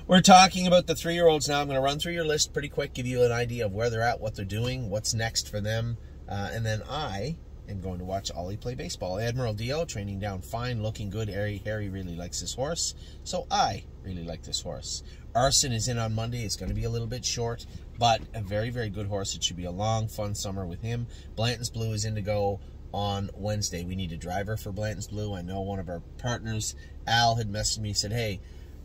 We're talking about the 3-year-olds now. I'm going to run through your list pretty quick, give you an idea of where they're at, what they're doing, what's next for them, and then I am going to watch Ollie play baseball. Admiral Dio, training down fine, looking good. Harry really likes this horse, so I really like this horse. Arson is in on Monday. It's going to be a little bit short, but a very, very good horse. It should be a long, fun summer with him. Blanton's Blue is in to go on Wednesday. We need a driver for Blanton's Blue. I know one of our partners, Al, had messaged me, said, hey,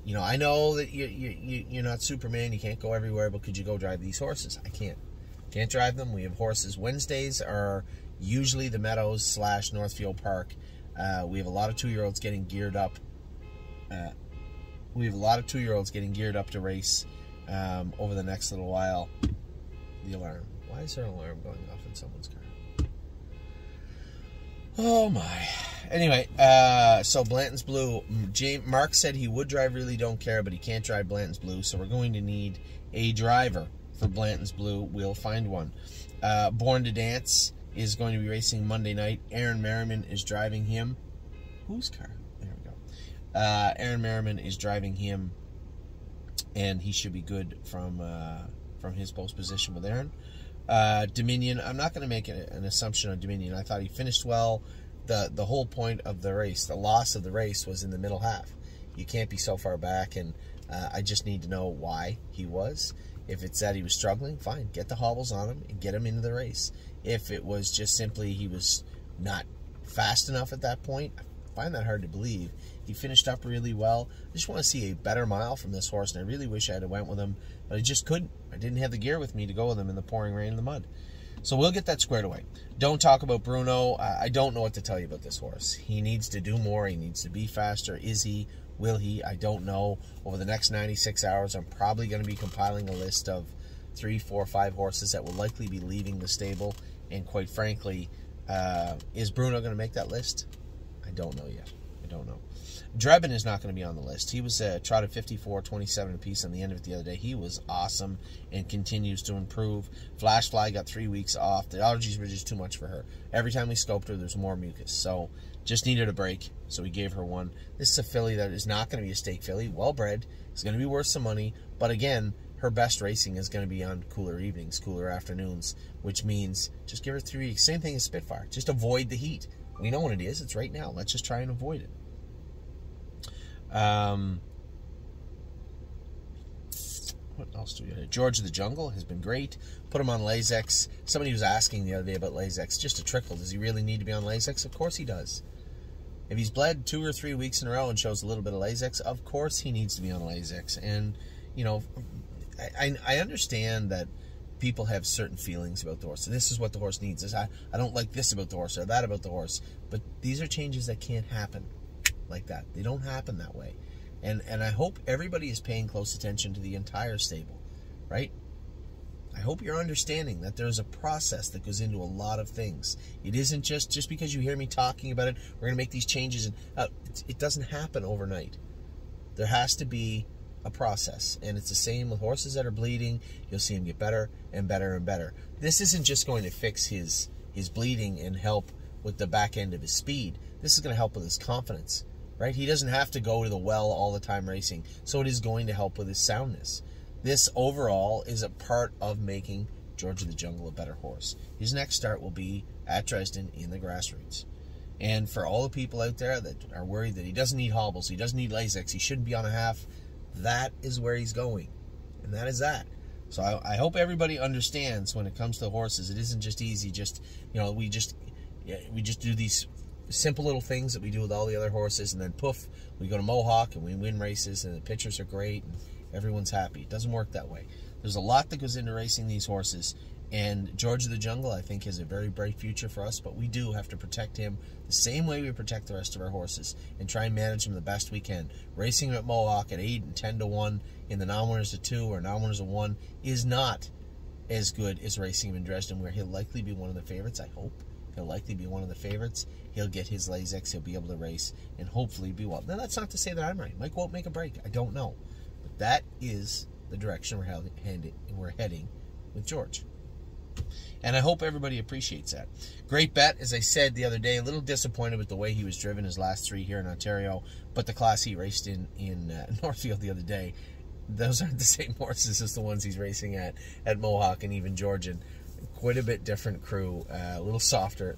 you know, I know that you're not Superman, you can't go everywhere, but could you go drive these horses? I can't drive them. We have horses. Wednesdays are usually the Meadows / Northfield Park. We have a lot of 2-year-olds getting geared up. To race over the next little while. The alarm. Why is there an alarm going off in someone's car? Oh my. Anyway, so Blanton's Blue. Mark said he would drive Really Don't Care, but he can't drive Blanton's Blue, so we're going to need a driver for Blanton's Blue. We'll find one. Born to Dance is going to be racing Monday night. Aaron Merriman is driving him. Whose car? There we go. Aaron Merriman is driving him, and he should be good from his post position with Aaron. Dominion, I'm not going to make an assumption on Dominion. I thought he finished well. The whole point of the race, the loss of the race, was in the middle half. You can't be so far back, and I just need to know why he was. If it's that he was struggling, fine, get the hobbles on him and get him into the race. If it was just simply he was not fast enough at that point, I find that hard to believe. He finished up really well. I just want to see a better mile from this horse, and I really wish I had went with him, but I just couldn't. I didn't have the gear with me to go with him in the pouring rain and the mud. So we'll get that squared away. Don't talk about Bruno. I don't know what to tell you about this horse. He needs to do more. He needs to be faster. Is he? Will he? I don't know. Over the next 96 hours, I'm probably going to be compiling a list of 3, 4, 5 horses that will likely be leaving the stable. And quite frankly, is Bruno going to make that list? I don't know yet. I don't know. Drebin is not going to be on the list. He was trotted 54-27 apiece on the end of it the other day. He was awesome and continues to improve. Flashfly got 3 weeks off. The allergies were just too much for her. Every time we scoped her, there's more mucus. So just needed a break, so we gave her one. This is a filly that is not going to be a stake filly. Well-bred. It's going to be worth some money. But again, her best racing is going to be on cooler evenings, cooler afternoons, which means just give her 3 weeks. Same thing as Spitfire. Just avoid the heat. We know when it is. It's right now. Let's just try and avoid it. What else do we have? George of the Jungle has been great. Put him on Lasix. Somebody was asking the other day about Lasix. Just a trickle. Does he really need to be on Lasix? Of course he does. If he's bled 2 or 3 weeks in a row and shows a little bit of Lasix, of course he needs to be on Lasix. And, you know, I understand that people have certain feelings about the horse. And this is what the horse needs. I don't like this about the horse or that about the horse. But these are changes that can't happen like that. They don't happen that way. And I hope everybody is paying close attention to the entire stable, right? I hope you're understanding that there's a process that goes into a lot of things. It isn't just because you hear me talking about it, we're going to make these changes. And it doesn't happen overnight. There has to be a process. And it's the same with horses that are bleeding. You'll see them get better and better and better. This isn't just going to fix his bleeding and help with the back end of his speed. This is going to help with his confidence. Right? He doesn't have to go to the well all the time racing, so it is going to help with his soundness. This overall is a part of making George of the Jungle a better horse. His next start will be at Dresden in the grassroots. And for all the people out there that are worried that he doesn't need hobbles, he doesn't need Lasix, he shouldn't be on a half, that is where he's going. And that is that. So I hope everybody understands when it comes to horses, it isn't just easy, we just do these simple little things that we do with all the other horses, and then poof, we go to Mohawk and we win races and the pictures are great and everyone's happy. It doesn't work that way. There's a lot that goes into racing these horses, and George of the Jungle, I think, has a very bright future for us, but we do have to protect him the same way we protect the rest of our horses and try and manage him the best we can. Racing him at Mohawk at 8 and 10 to 1 in the non-winners of 2 or non-winners of 1 is not as good as racing him in Dresden, where he'll likely be one of the favorites, I hope. He'll likely be one of the favorites. He'll get his Lasix. He'll be able to race and hopefully be well. Now, that's not to say that I'm right. Mike won't make a break. I don't know. But that is the direction we're heading with George. And I hope everybody appreciates that. Great bet, as I said the other day. A little disappointed with the way he was driven his last 3 here in Ontario. But the class he raced in Northfield the other day, those aren't the same horses as the ones he's racing at Mohawk and even Georgian. Quite a bit different crew, a little softer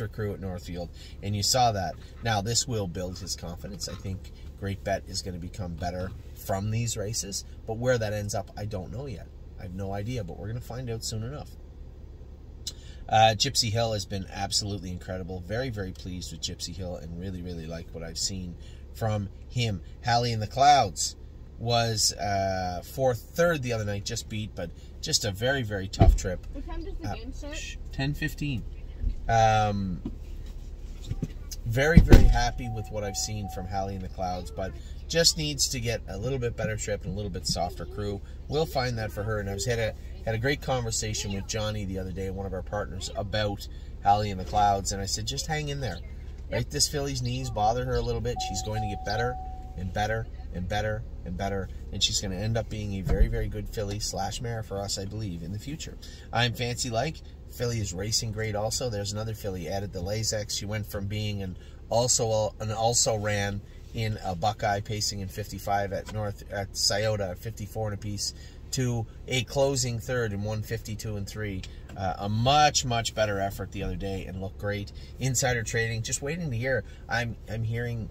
crew at Northfield, and you saw that. Now this will build his confidence. I think Great Bet is going to become better from these races, but where that ends up, I don't know yet. I have no idea, but we're going to find out soon enough. Gypsy Hill has been absolutely incredible. Very, very pleased with Gypsy Hill and really, really like what I've seen from him. Halley in the Clouds was third the other night, just beat, but just a very, very tough trip. What time does the game start? 10:15. Very, very happy with what I've seen from Halley in the Clouds, but just needs to get a little bit better trip and a little bit softer crew. We'll find that for her, and I had a great conversation with Johnny the other day, one of our partners, about Halley in the Clouds, and I said, just hang in there. Right? This filly's knees bother her a little bit. She's going to get better and better and better and better, and she's going to end up being a very, very good filly / mare for us, I believe, in the future. I'm Fancy Like. Filly is racing great also. There's another filly added, the Lazex. She went from being an also ran in a Buckeye pacing in 55 at Scioto at 54 and a piece to a closing third in 152 and 3. A much, much better effort the other day and looked great. Insider trading, just waiting to hear. I'm hearing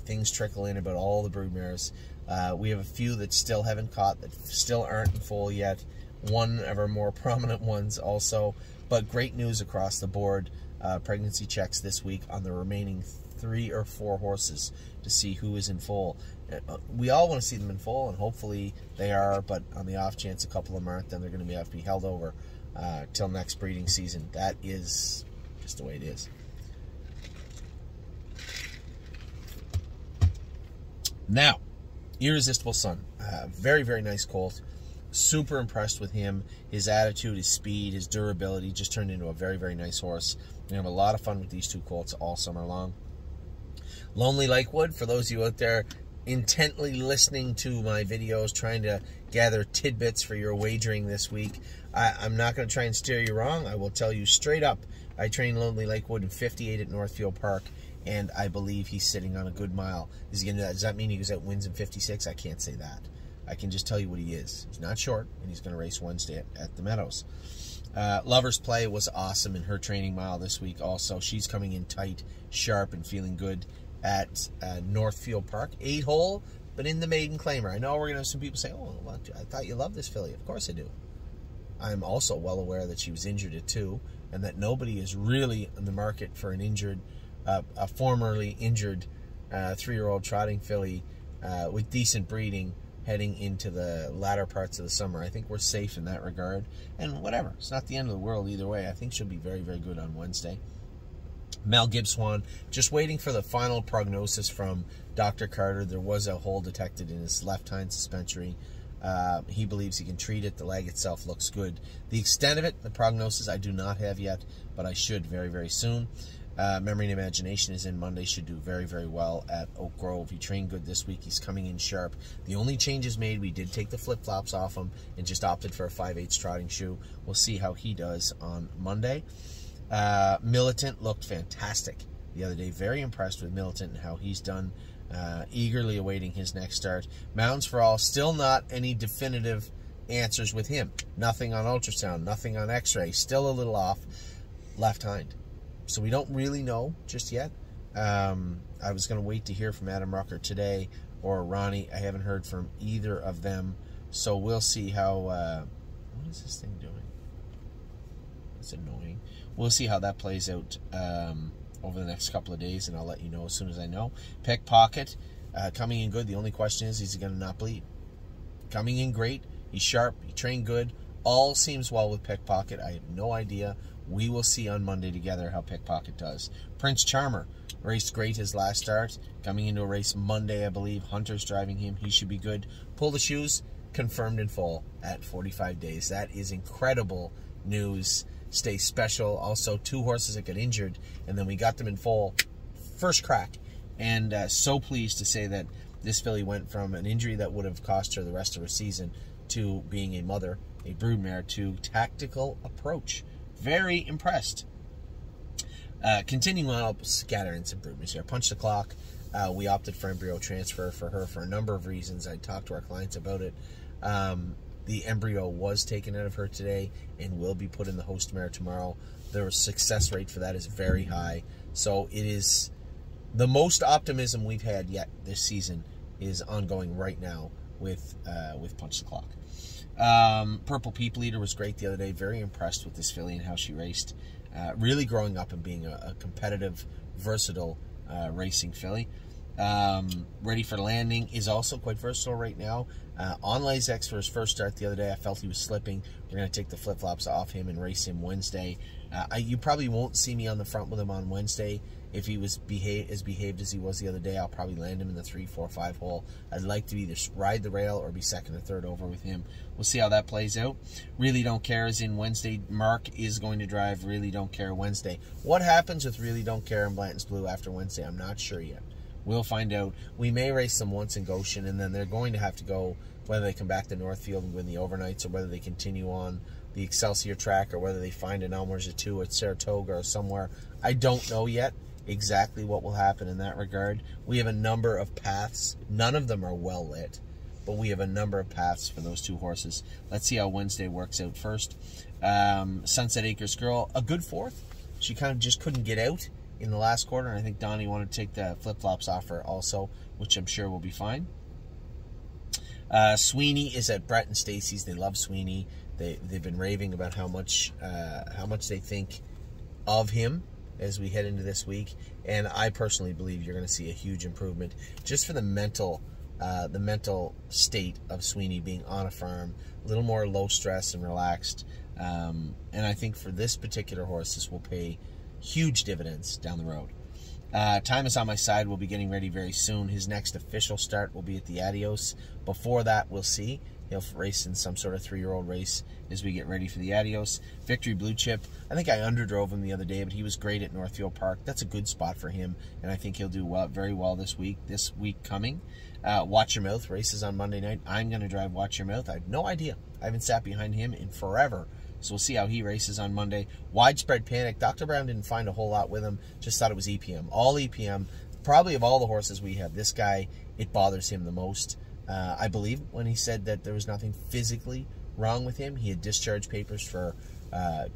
things trickle in about all the broodmares. We have a few that still haven't caught, that still aren't in full yet. One of our more prominent ones also. But great news across the board. Pregnancy checks this week on the remaining 3 or 4 horses to see who is in full. We all want to see them in full, and hopefully they are, but on the off chance a couple of them aren't, then they're going to have to be held over till next breeding season. That is just the way it is. Now, Irresistible Sun. Very, very nice colt. Super impressed with him. His attitude, his speed, his durability just turned into a very, very nice horse. We have a lot of fun with these two colts all summer long. Lonely Lakewood, for those of you out there intently listening to my videos, trying to gather tidbits for your wagering this week, I'm not going to try and steer you wrong. I will tell you straight up, I trained Lonely Lakewood in 58 at Northfield Park, and I believe he's sitting on a good mile. Is he going to? Does that mean he goes out and wins in 56? I can't say that. I can just tell you what he is. He's not short, and he's going to race Wednesday at the Meadows. Lover's Play was awesome in her training mile this week also. She's coming in tight, sharp, and feeling good at Northfield Park. 8-hole, but in the maiden claimer. I know we're going to have some people say, oh, well, I thought you loved this filly. Of course I do. I'm also well aware that she was injured at 2, and that nobody is really in the market for an injured, a formerly injured 3-year-old trotting filly with decent breeding heading into the latter parts of the summer. I think we're safe in that regard. And whatever, it's not the end of the world either way. I think she'll be very, very good on Wednesday. Mel Gibbswan, just waiting for the final prognosis from Dr. Carter. There was a hole detected in his left hind suspensory. He believes he can treat it. The leg itself looks good. The extent of it, the prognosis, I do not have yet, but I should very, very soon. Memory and Imagination is in Monday, should do very, very well at Oak Grove. He trained good this week. He's coming in sharp. The only changes made, we did take the flip-flops off him and just opted for a 5/8 trotting shoe. We'll see how he does on Monday. Militant looked fantastic the other day. Very impressed with Militant and how he's done. Eagerly awaiting his next start. Mountains for All, still not any definitive answers with him. Nothing on ultrasound, nothing on x-ray. Still a little off. Left hind. So we don't really know just yet. I was going to wait to hear from Adam Rucker today or Ronnie. I haven't heard from either of them. So we'll see how... what is this thing doing? It's annoying. We'll see how that plays out over the next couple of days, and I'll let you know as soon as I know. Pickpocket, coming in good. The only question is he going to not bleed? Coming in great. He's sharp. He trained good. All seems well with Pickpocket. I have no idea. We will see on Monday together how Pickpocket does. Prince Charmer raced great his last start. Coming into a race Monday, I believe. Hunter's driving him. He should be good. Pull the Shoes, confirmed in full at 45 days. That is incredible news. Stay special. Also, 2 horses that got injured, and then we got them in full first crack. And so pleased to say that this filly went from an injury that would have cost her the rest of her season to being a mother, a broodmare, to Tactical Approach. Very impressed. Continuing on, I'll scatter in some broodmares here. Punch the Clock. We opted for embryo transfer for her for a number of reasons. I talked to our clients about it. The embryo was taken out of her today and will be put in the host mare tomorrow. The success rate for that is very high. So it is the most optimism we've had yet this season is ongoing right now with Punch the Clock. Purple People Eater was great the other day. Very impressed with this filly and how she raced. Really growing up and being a competitive, versatile racing filly. Ready for Landing is also quite versatile right now. On Lasix for his first start the other day, I felt he was slipping. We're going to take the flip-flops off him and race him Wednesday. You probably won't see me on the front with him on Wednesday. If he was behaved as he was the other day, I'll probably land him in the 3, 4, 5 hole. I'd like to either ride the rail or be second or third over with him. We'll see how that plays out. Really Don't Care is in Wednesday. Mark is going to drive Really Don't Care Wednesday. What happens with Really Don't Care and Blanton's Blue after Wednesday, I'm not sure yet. We'll find out. We may race them once in Goshen, and then they're going to have to go, whether they come back to Northfield and win the overnights, or whether they continue on the Excelsior track, or whether they find an Elmer's or 2 at Saratoga or somewhere. I don't know yet exactly what will happen in that regard. We have a number of paths. None of them are well lit, but we have a number of paths for those 2 horses. Let's see how Wednesday works out first. Sunset Acres Girl, a good 4th. She kind of just couldn't get out in the last quarter, and I think Donnie wanted to take the flip-flops off her also, which I'm sure will be fine. Sweeney is at Brett and Stacy's. They love Sweeney. They've been raving about how much they think of him as we head into this week, and I personally believe you're going to see a huge improvement just for the mental state of Sweeney being on a farm, a little more low stress and relaxed, and I think for this particular horse, this will pay huge dividends down the road. Time Is On My Side will be getting ready very soon. His next official start will be at the Adios. Before that, we'll see. He'll race in some sort of 3-year-old race as we get ready for the Adios. Victory Blue Chip, I think I underdrove him the other day, but he was great at Northfield Park. That's a good spot for him, and I think he'll do very well this week coming. Watch Your Mouth races on Monday night. I'm going to drive Watch Your Mouth. I have no idea. I haven't sat behind him in forever, so we'll see how he races on Monday. Widespread Panic, Dr. Brown didn't find a whole lot with him, just thought it was EPM. All EPM, probably of all the horses we have, this guy, it bothers him the most. I believe when he said that there was nothing physically wrong with him. He had discharge papers for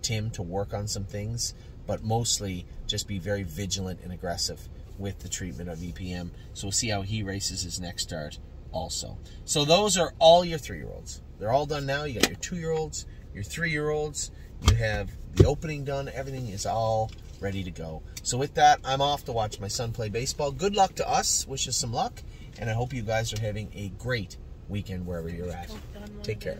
Tim to work on some things, but mostly just be very vigilant and aggressive with the treatment of EPM. So we'll see how he races his next start also. So those are all your 3-year-olds. They're all done now. You got your 2-year-olds, your 3-year-olds, you have the opening done. Everything is all ready to go. So with that, I'm off to watch my son play baseball. Good luck to us. Wish us some luck. And I hope you guys are having a great weekend wherever you're at. Take care.